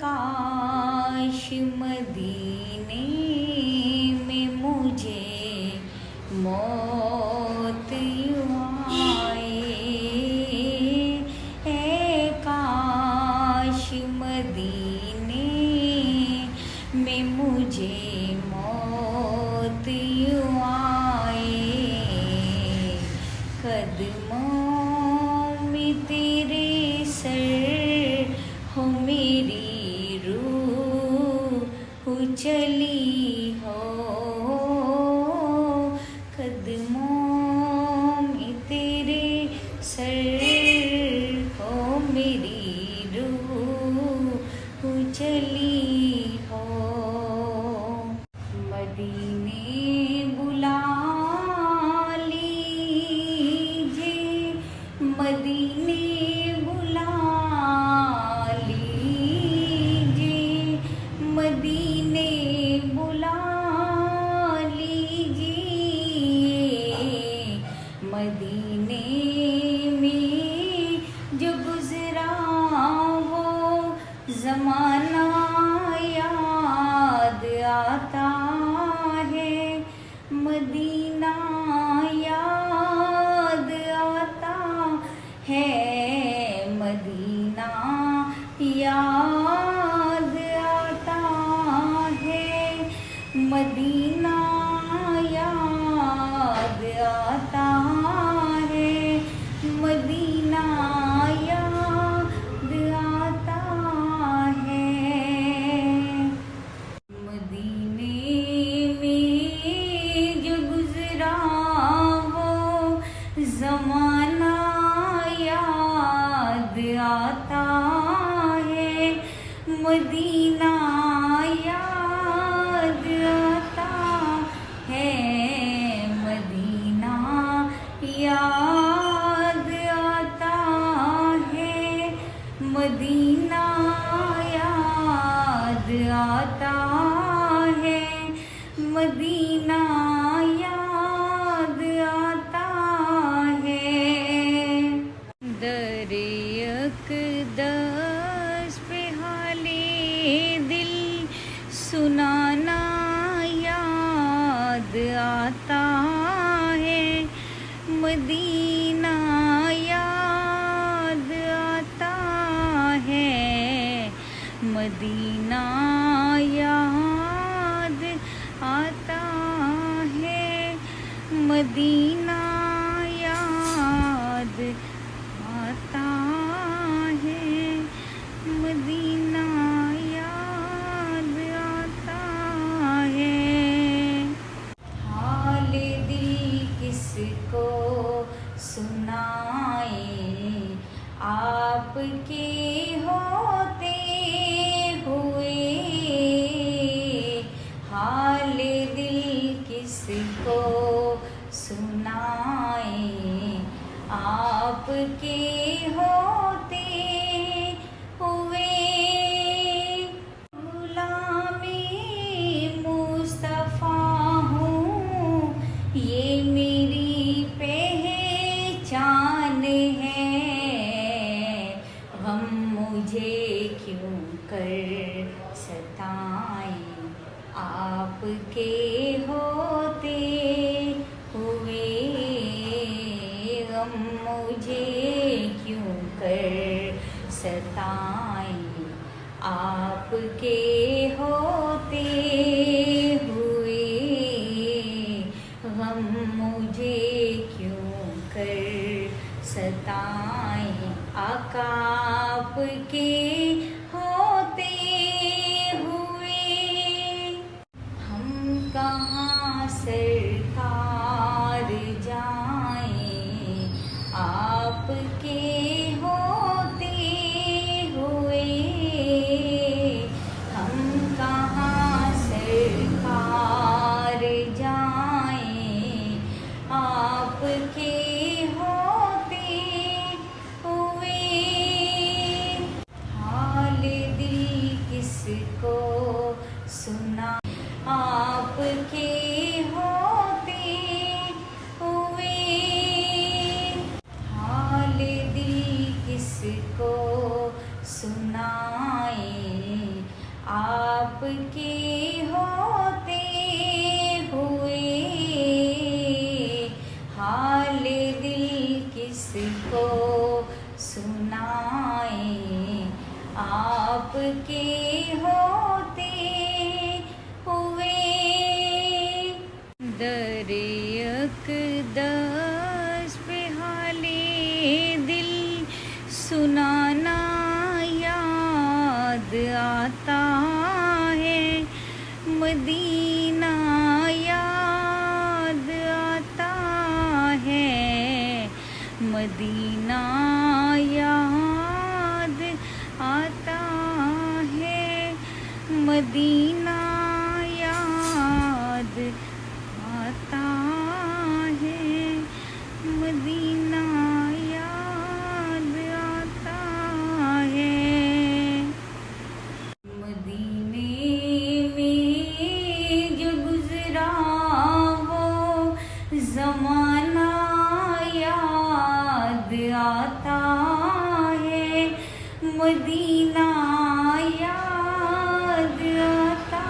काश मदीने में मुझे मौत यूं आए, ऐ काश मदीने में मुझे मौत यूं आए। कदमों में तेरे सर हो मेरी रूह चली हो, कदमों में तेरे सर हो मेरी रूह चली हो। मदीने बुला लीजिए, मदीने बुला लीजिए, मदीने बुला लीजिए। मदीने में जो गुजरा वो ज़माना याद आता है, मदीना याद आता है, मदीना याद आता है, मदीना याद आता है, मदीना याद आता है। मदीने में जो गुजरा वो ज़माना याद आता है, मदीना याद आता है, मदीना याद आता है, मदीना याद आता है, मदीना याद आता है। दर यकदस पे हाले दिल सुनाना याद आता है, मदीना याद आता है, मदीना याद आता है, मदीना याद आता है, मदीना याद आता है। हाल दिल किसको सुनाए, आपके होते हुए, हाल दिल किसको सुनाए, आपके होते हुए। गुलामे मुस्तफ़ा हूँ, ये मेरी पहचान है, हम मुझे क्यों कर सताए, आपके होते हुए, गम मुझे क्यों कर सताए, आपके होते हुए, गम मुझे क्यों कर सताए, आका आपके होते हुए। हम कहाँ सरकार जाएं, आपके होते हुए, हम कहाँ सरकार जाएं, आपके होते हुए। हाल दिल किसको सुना, आपके हो आपके होते हुए हाल दिल किसको सुनाए, आपके होते हुए। दरे अक़दस पे हाले दिल सुनाना याद आता है, मदीना याद आता है, मदीना याद आता है, मदीना याद आता है, मदीना याद आता है। मदीने में जो गुजरा वो ज़माना याद आता है, मदीना याद आता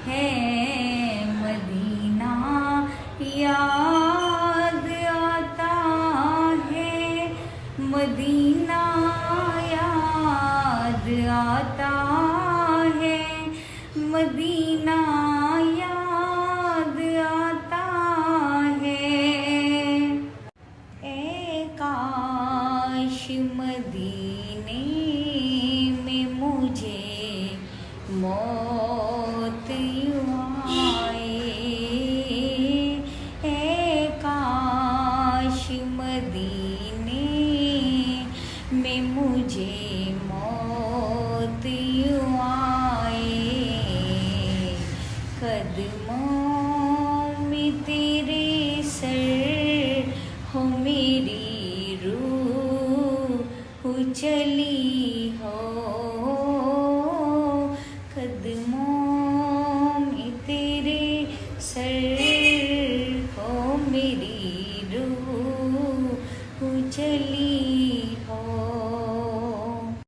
है, मदीना याद आता है, मदीना याद आता है, मदीना याद आता है। ए काश मदीने में मुझे मौत यूं आए, ए काश मदीने में मुझे मौत यूं आए, कदमों में तेरे सर हो मेरी रूह चली हो, कदमों में तेरे सर हो मेरी